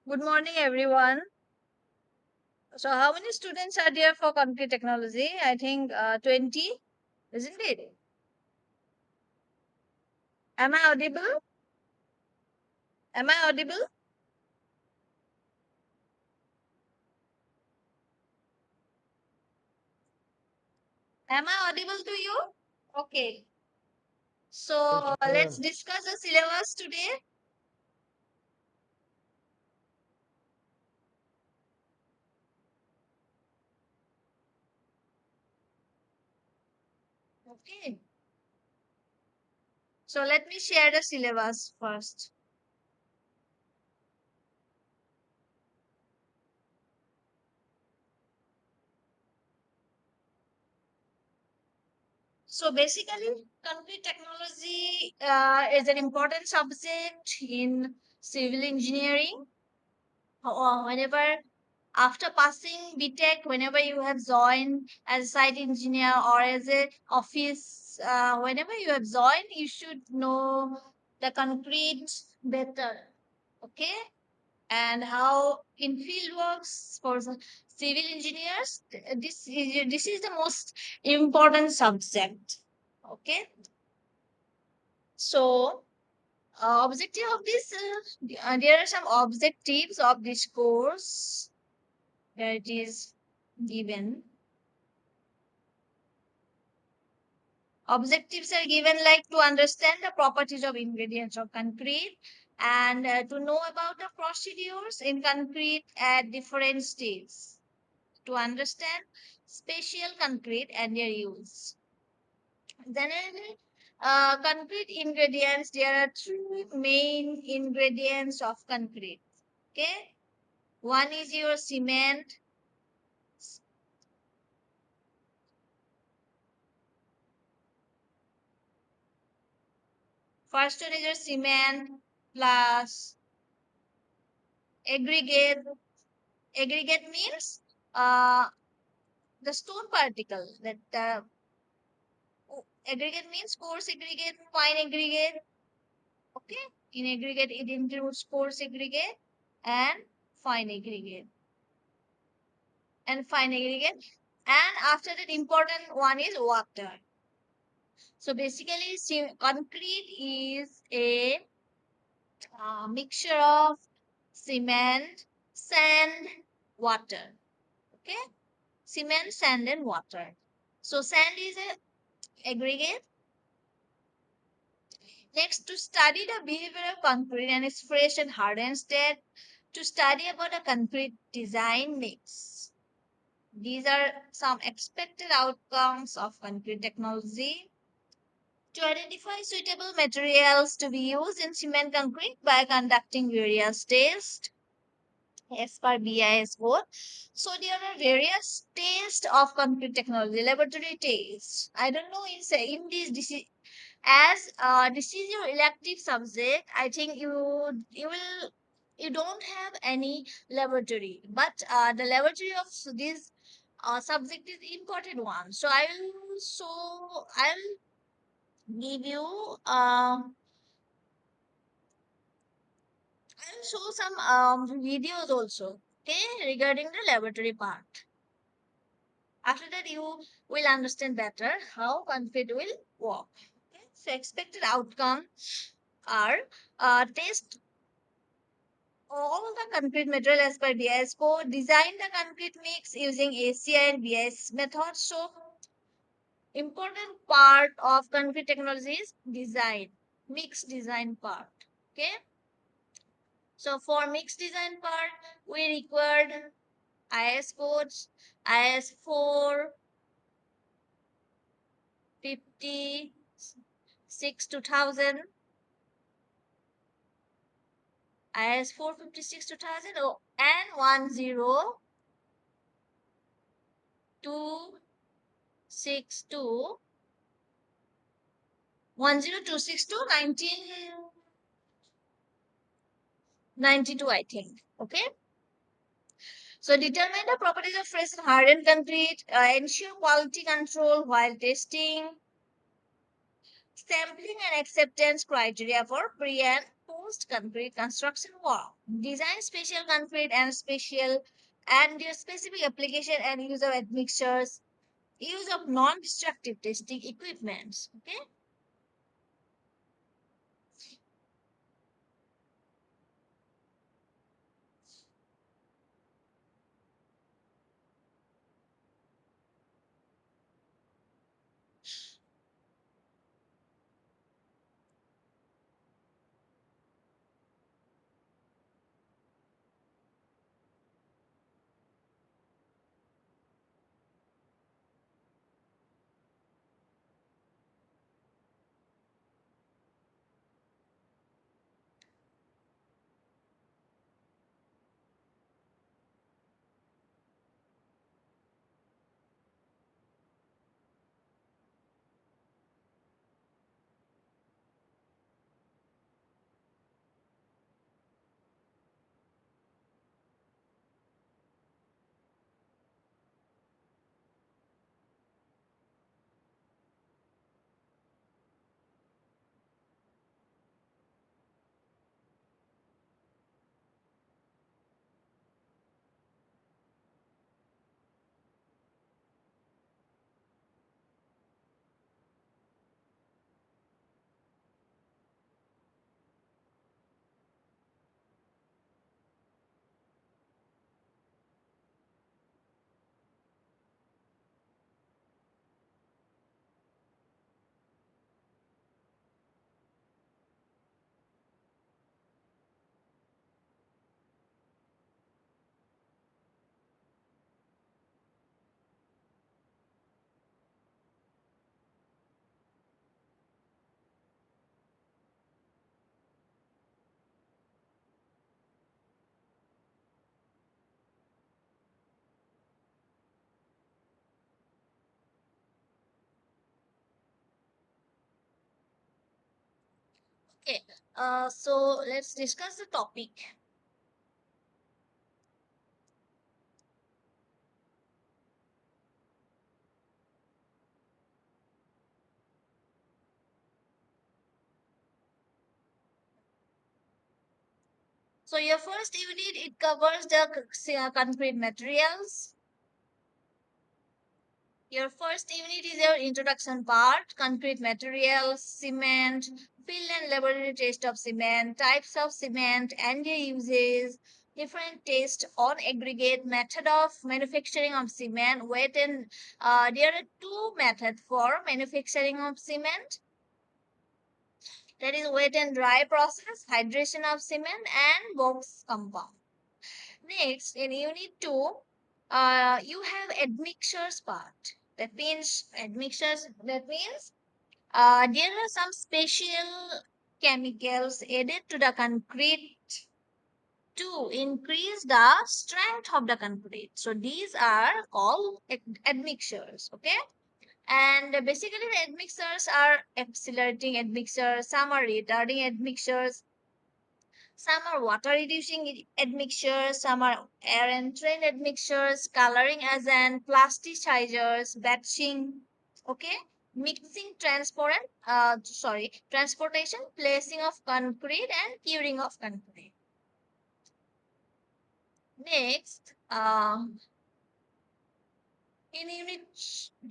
Good morning, everyone. So, how many students are there for concrete technology? I think 20, isn't it? Am I audible? Am I audible? Am I audible to you? Okay. So, let's Yes, discuss the syllabus today. Okay. So, let me share the syllabus first. So, basically, concrete technology is an important subject in civil engineering. Whenever after passing BTech, whenever you have joined as a site engineer or as a office, whenever you have joined, you should know the concrete better. Okay, and how in field works for civil engineers. This is the most important subject. Okay, so objective of this, there are some objectives of this course. Here it is given. Objectives are given like to understand the properties of ingredients of concrete and to know about the procedures in concrete at different stages, to understand special concrete and their use. Generally, concrete ingredients, there are three main ingredients of concrete. Okay, one is your cement. First one is your cement plus aggregate. Aggregate means the stone particle. That aggregate means coarse aggregate, fine aggregate. Okay, in aggregate it includes coarse aggregate and fine aggregate and fine aggregate. And after that, important one is water. So basically, concrete is a mixture of cement, sand, water. Okay, cement, sand, and water. So sand is a aggregate. Next, to study the behavior of concrete and its fresh and hardened state, to study about a concrete design mix. These are some expected outcomes of concrete technology. To identify suitable materials to be used in cement concrete by conducting various tests as per BIS code. So there are various tests of concrete technology, laboratory tests. I don't know in this as this is your elective subject. I think you don't have any laboratory, but the laboratory of this subject is important one. So I'll give you I'll show some videos also, okay, regarding the laboratory part. After that, you will understand better how concrete will work. Okay? So expected outcome are test all the concrete material as per BIS code, design the concrete mix using ACI and BIS method. So, important part of concrete technology is design, mix design part. Okay, so for mix design part, we required IS codes, IS 456 2000, IS 456 2000, and 10262 10262 1992, I think. Okay. So determine the properties of fresh and hardened concrete, ensure quality control while testing, sampling and acceptance criteria for pre and post concrete construction work. Design special concrete and special and their specific application and use of admixtures, use of non-destructive testing equipments. Okay. Okay. So let's discuss the topic. So your first unit it covers the concrete materials. Your first unit is your introduction part, concrete materials, cement, field and laboratory test of cement, types of cement and their uses, different taste on aggregate, method of manufacturing of cement, weight and there are two methods for manufacturing of cement. That is wet and dry process, hydration of cement and box compound. Next, in unit 2, you have admixtures part. That means admixtures, that means there are some special chemicals added to the concrete to increase the strength of the concrete. So these are called admixtures. Okay. And basically, the admixtures are accelerating admixtures, some are retarding admixtures, some are water reducing admixtures, some are air entrained admixtures, coloring agent, plasticizers, batching, okay, mixing transportation, placing of concrete and curing of concrete. Next, in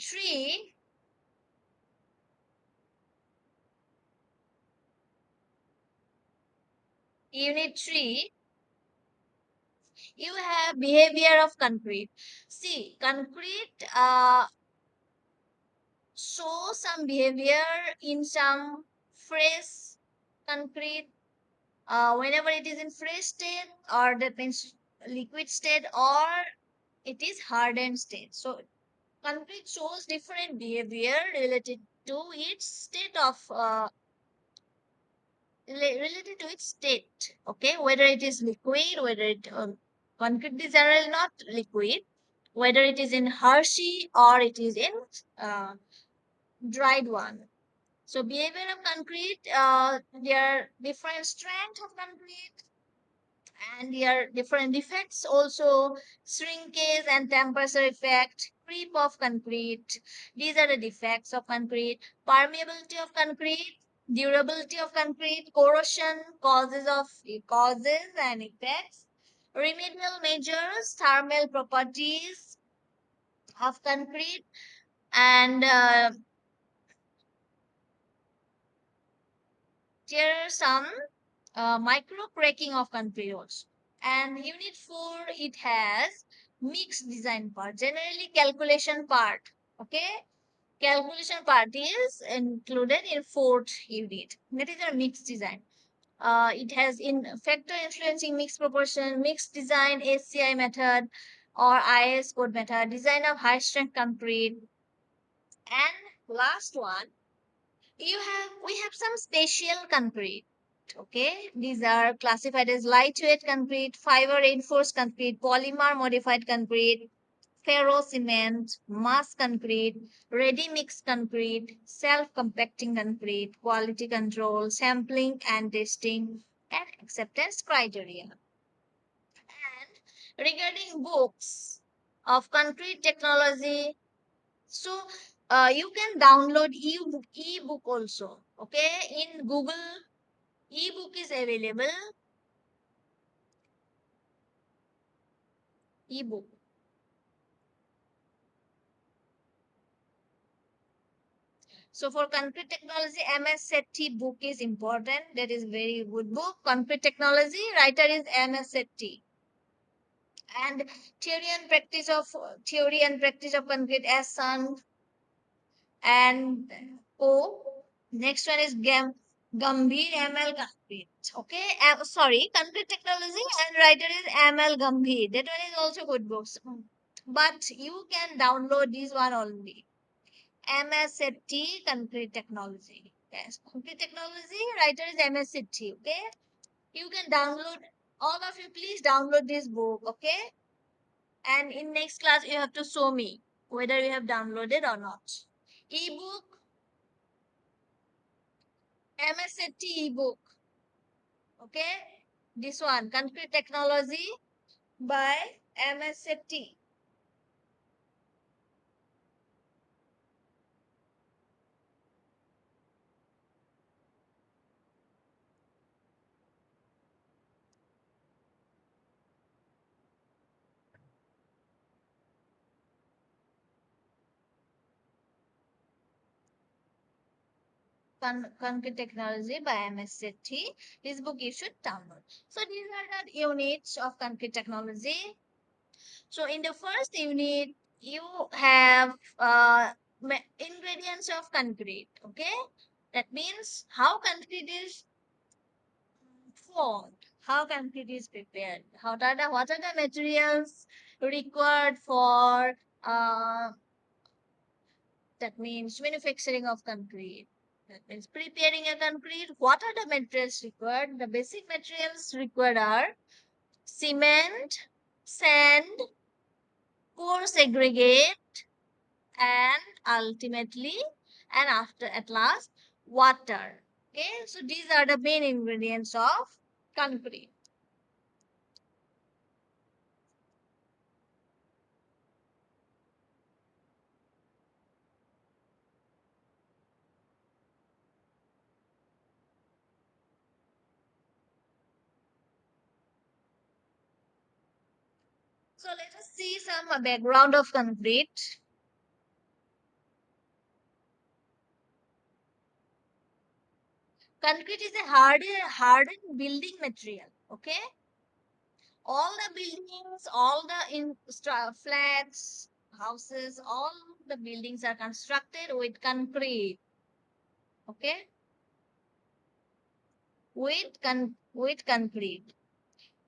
three, unit three, you have behavior of concrete. See, concrete show some behavior in some fresh concrete whenever it is in fresh state, or that means liquid state, or it is hardened state. So concrete shows different behavior related to its state of related to its state. Okay, whether it is liquid, whether it concrete is generally not liquid, whether it is in Hershey or it is in uh, dried one. So behavior of concrete, there are different strength of concrete and there are different effects also, shrinkage and temperature effect, creep of concrete. These are the defects of concrete, permeability of concrete. Durability of concrete, corrosion, causes and effects, remedial measures, thermal properties of concrete, and there are some micro cracking of concrete also. And unit 4, it has mixed design part, generally calculation part. Okay, calculation part is included in fourth unit. That is a mixed design. It has in factor influencing mixed proportion, mixed design, ACI method or IS code method, design of high strength concrete, and last one, we have some special concrete. Okay, these are classified as lightweight concrete, fiber reinforced concrete, polymer modified concrete, ferro cement, mass concrete, ready mix concrete, self compacting concrete, quality control, sampling and testing, and acceptance criteria. And regarding books of concrete technology, so you can download ebook also. Okay, in Google, ebook is available. Ebook. So for concrete technology, MS Sethi book is important. That is very good book. Concrete technology writer is MS Sethi. And theory and practice of concrete as son and O. Next one is Gambhir ML Concrete. Okay, sorry, concrete technology and writer is ML Gambhir. That one is also good books. But you can download this one only. MSCT Concrete Technology. Yes, Concrete Technology writer is MSCT. Okay, you can download. All of you, please download this book. Okay, and in next class you have to show me whether you have downloaded or not. Ebook, MSCT ebook. Okay, this one Concrete Technology by MSCT. Concrete Technology by MSCT. This book you should download. So these are the units of concrete technology. So in the first unit, you have ingredients of concrete. Okay, that means how concrete is formed, how concrete is prepared, what are the materials required for that means manufacturing of concrete. That means preparing a concrete. What are the materials required? The basic materials required are cement, sand, coarse aggregate, and ultimately and after at last water. Okay, so these are the main ingredients of concrete. So let us see some background of concrete. Concrete is a hardened building material. Okay, all the buildings, all the flats, houses, all the buildings are constructed with concrete. Okay, with concrete.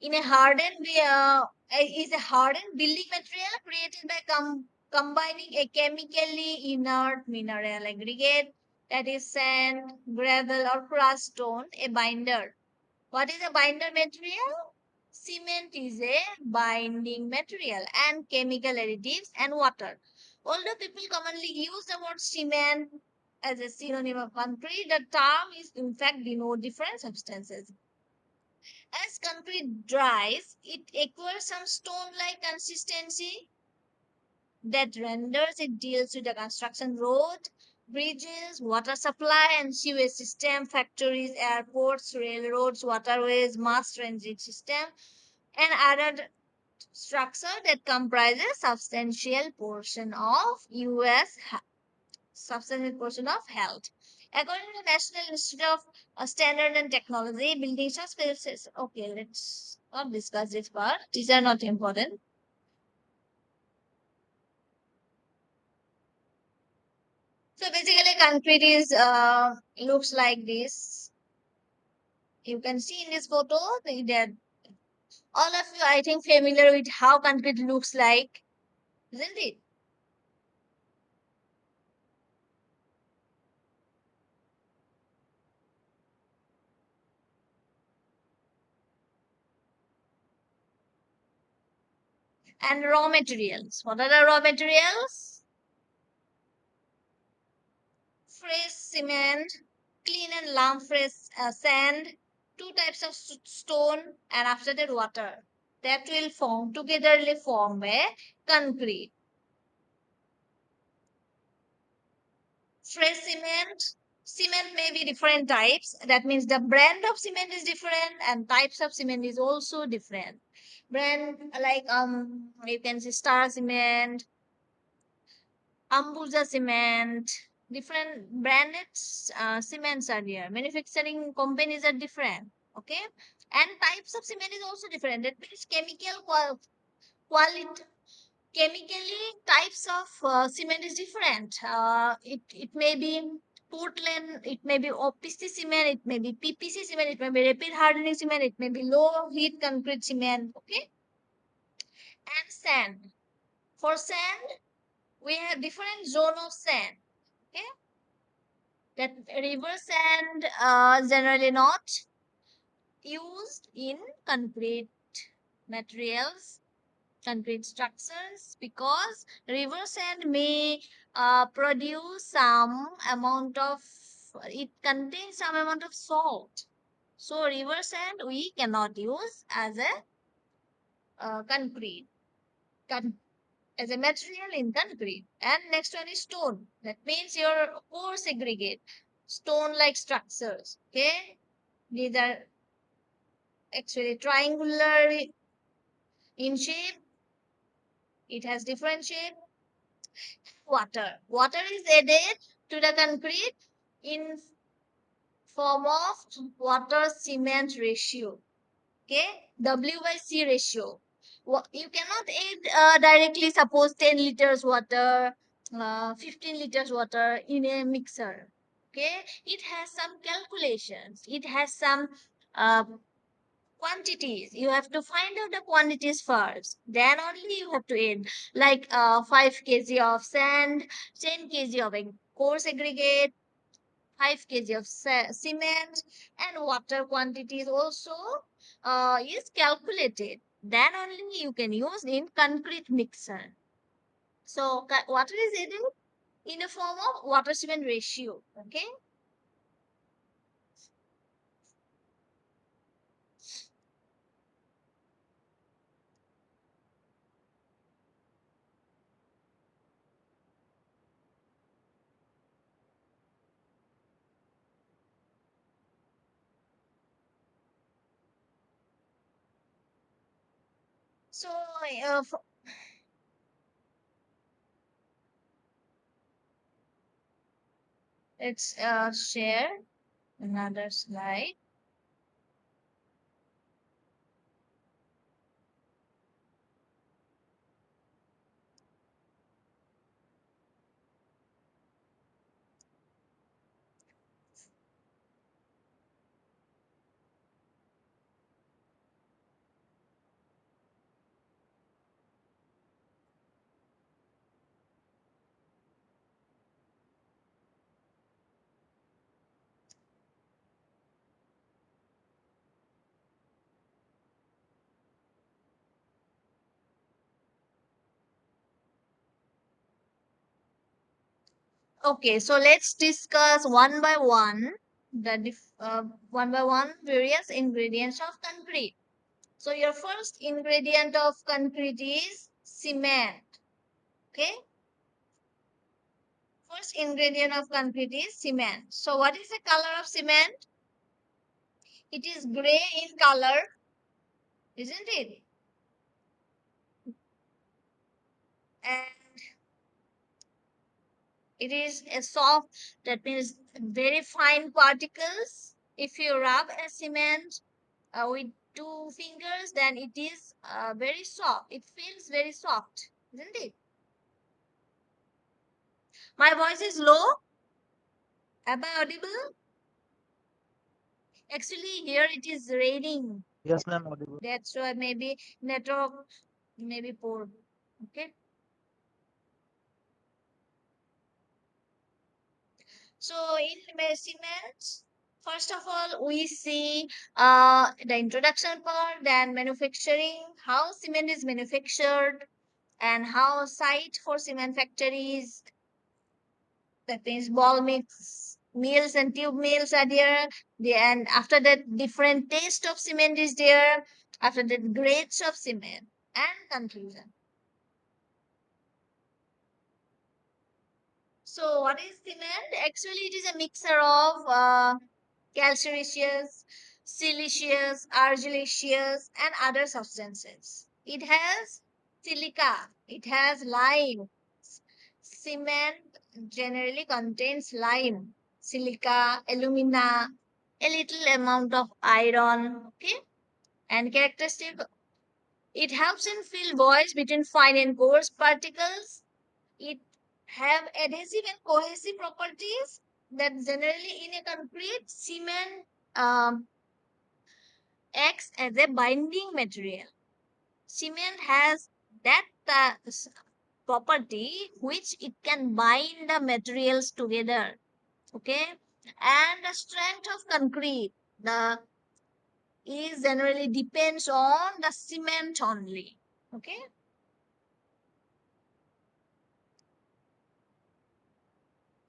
In a is a hardened building material created by combining a chemically inert mineral aggregate, that is sand, gravel, or crushed stone, a binder. What is a binder material? Cement is a binding material and chemical additives and water. Although people commonly use the word cement as a synonym of concrete, the term is in fact denote different substances. As concrete dries, it acquires some stone-like consistency that renders it deals with the construction road. bridges, water supply and sewage system, factories, airports, railroads, waterways, mass transit system, and other structure that comprises substantial portion of health. According to National Institute of Standard and Technology, building spaces. Okay, let's not discuss this part. These are not important. So basically, concrete is looks like this. You can see in this photo that all of you, I think, familiar with how concrete looks like, isn't it? And raw materials. What are the raw materials? Fresh cement, clean and lump fresh sand, two types of stone, and after that water. That will form a concrete. Fresh cement may be different types. That means the brand of cement is different and types of cement is also different. Brand like you can see Star Cement, Ambuja Cement, different branded cements are there. Manufacturing companies are different. Okay, and types of cement is also different. That means quality. Chemically, types of cement is different. It may be Portland, it may be OPC cement, it may be PPC cement, it may be rapid hardening cement, it may be low heat concrete cement. Okay, and sand. For sand, we have different zone of sand. Okay, that river sand generally not used in concrete materials, concrete structures, because river sand may produce some amount of, it contains some amount of salt. So river sand we cannot use as a concrete, con- as a material in concrete. And next one is stone. That means your coarse aggregate, stone like structures. Okay, these are actually triangular in shape. It has different shape. Water is added to the concrete in form of water cement ratio. Okay, W by C ratio. You cannot add directly, suppose 10 liters water, 15 liters water in a mixer. Okay, it has some calculations. It has some uh, quantities. You have to find out the quantities first. Then only you have to add, like 5 kg of sand, 10 kg of a coarse aggregate, 5 kg of cement, and water quantities also is calculated. Then only you can use in concrete mixer. So water is added in the form of water cement ratio. Okay. So let's share another slide. Okay, so let's discuss one by one various ingredients of concrete. So your first ingredient of concrete is cement. Okay, First ingredient of concrete is cement. So what is the color of cement? It is gray in color, isn't it? And it is a soft, that means very fine particles. If you rub a cement with two fingers, then it is very soft. It feels very soft, isn't it? My voice is low. Am I audible? Actually, here it is raining. Yes, ma'am, audible. That's why maybe network maybe poor. Okay. So in cement, first of all, we see the introduction part, then manufacturing, how cement is manufactured, and how site for cement factories, that means ball mix mills and tube mills are there. And after that, different taste of cement is there. After that, grades of cement and conclusion. So, what is cement? Actually, it is a mixture of calcareous, siliceous, argillaceous, and other substances. It has silica, it has lime. Cement generally contains lime, silica, alumina, a little amount of iron. Okay, and characteristic. It helps in fill voids between fine and coarse particles. It have adhesive and cohesive properties that generally in a concrete cement acts as a binding material. Cement has that property which it can bind the materials together. Okay, and the strength of concrete the is generally depends on the cement only. Okay.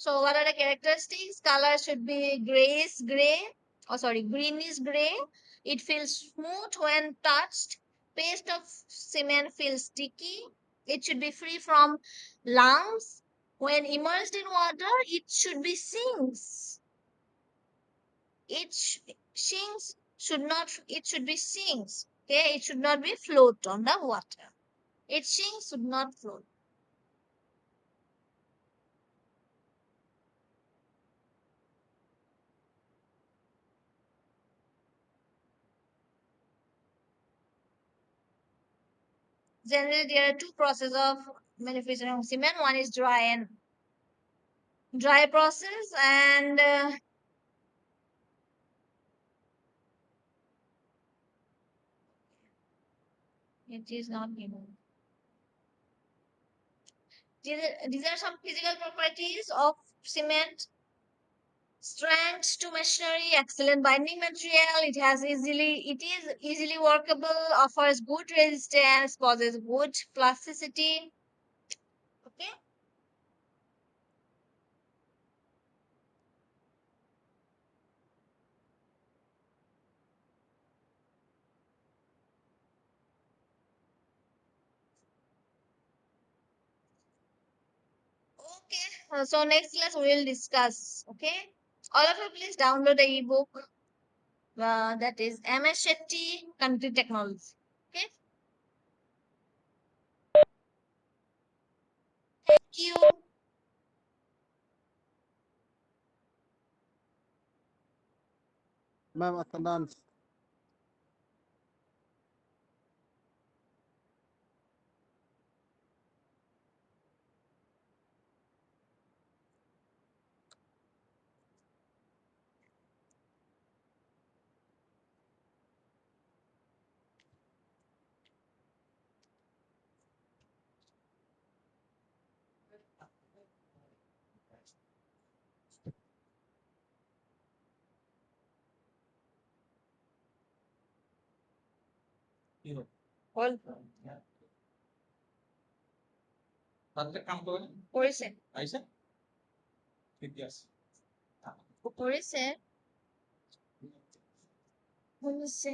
So what are the characteristics? Color should be grayish gray. Oh, sorry, greenish gray. It feels smooth when touched. Paste of cement feels sticky. It should be free from lumps. When immersed in water, it should be sinks. It sinks should not. It should be sinks. Okay, it should not be float on the water. It sinks should not float. Generally, there are two processes of manufacturing cement. One is dry process, and it is not given. These are some physical properties of cement. Strength to machinery, excellent binding material. It is easily workable, offers good resistance, possesses good plasticity. Okay. Okay. So next class we will discuss. Okay. All of you please download the ebook. That is MS Shetty Country Technology. Okay. Thank you. Ma'am, attendance. All করেছে করেছে করেছে